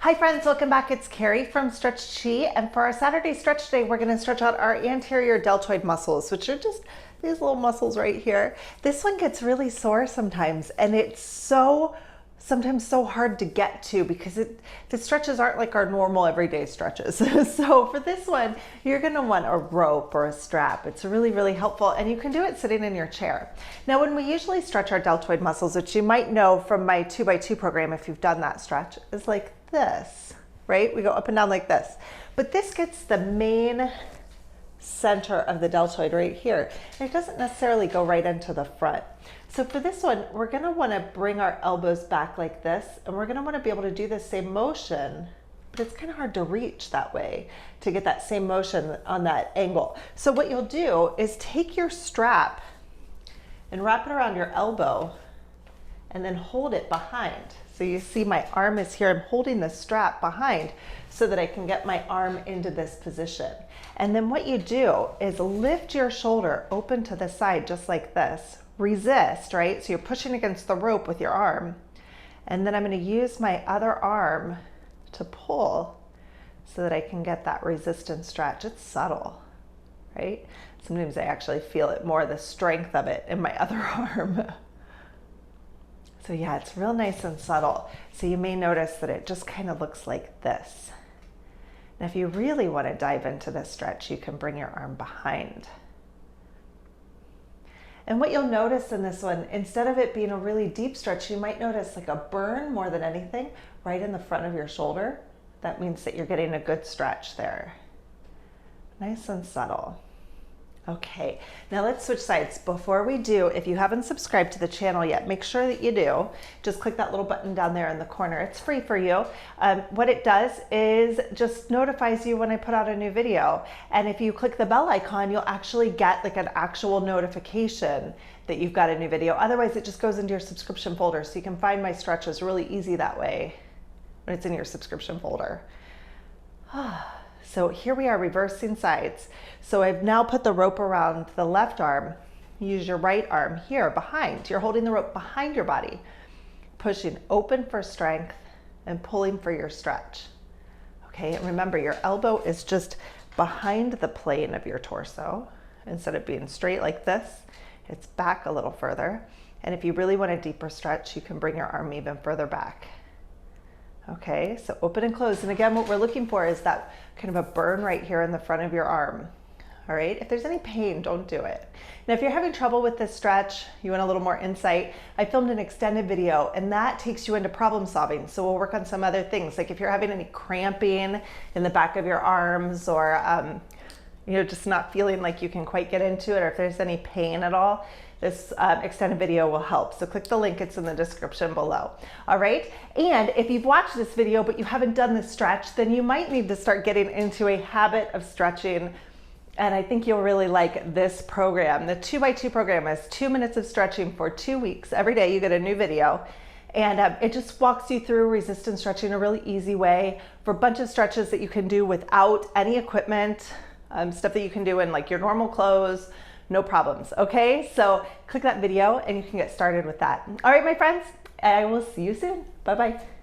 Hi friends, welcome back. It's Carrie from Stretch Chi, and for our Saturday stretch today, we're going to stretch out our anterior deltoid muscles, which are just these little muscles right here. This one gets really sore sometimes, and it's sometimes so hard to get to because the stretches aren't like our normal everyday stretches. So for this one, you're going to want a rope or a strap. It's really, really helpful, and you can do it sitting in your chair. Now, when we usually stretch our deltoid muscles, which you might know from my 2x2 program if you've done that stretch, is like this, right? We go up and down like this. But this gets the main center of the deltoid right here. And it doesn't necessarily go right into the front. So for this one, we're gonna wanna bring our elbows back like this, and we're gonna wanna be able to do the same motion, but it's kind of hard to reach that way to get that same motion on that angle. So what you'll do is take your strap and wrap it around your elbow and then hold it behind. So you see my arm is here. I'm holding the strap behind so that I can get my arm into this position. And then what you do is lift your shoulder open to the side just like this. Resist, right? So you're pushing against the rope with your arm. And then I'm going to use my other arm to pull so that I can get that resistance stretch. It's subtle, right? Sometimes I actually feel it more, the strength of it in my other arm. So yeah, it's real nice and subtle. So you may notice that it just kind of looks like this. And if you really want to dive into this stretch, you can bring your arm behind. And what you'll notice in this one, instead of it being a really deep stretch, you might notice like a burn more than anything right in the front of your shoulder. That means that you're getting a good stretch there. Nice and subtle. Okay, now let's switch sides. Before we do, if you haven't subscribed to the channel yet, make sure that you do. Just click that little button down there in the corner. It's free for you. What it does is just notifies you when I put out a new video. And if you click the bell icon, you'll actually get like an actual notification that you've got a new video. Otherwise, it just goes into your subscription folder. So you can find my stretches really easy that way when it's in your subscription folder. So here we are reversing sides. So I've now put the rope around the left arm. Use your right arm here behind. You're holding the rope behind your body, pushing open for strength and pulling for your stretch. Okay, and remember your elbow is just behind the plane of your torso. Instead of being straight like this, it's back a little further. And if you really want a deeper stretch, you can bring your arm even further back. Okay, so open and close. And again, what we're looking for is that kind of a burn right here in the front of your arm. All right, if there's any pain, don't do it. Now, if you're having trouble with this stretch, you want a little more insight, I filmed an extended video and that takes you into problem solving. So we'll work on some other things. Like if you're having any cramping in the back of your arms or, just not feeling like you can quite get into it, or if there's any pain at all, this extended video will help. So click the link, it's in the description below. All right, and if you've watched this video but you haven't done this stretch, then you might need to start getting into a habit of stretching. And I think you'll really like this program. The 2x2 program is 2 minutes of stretching for 2 weeks. Every day you get a new video. And it just walks you through resistance stretching in a really easy way for a bunch of stretches that you can do without any equipment, stuff that you can do in like your normal clothes, no problems, okay? So click that video and you can get started with that. All right, my friends, I will see you soon. Bye-bye.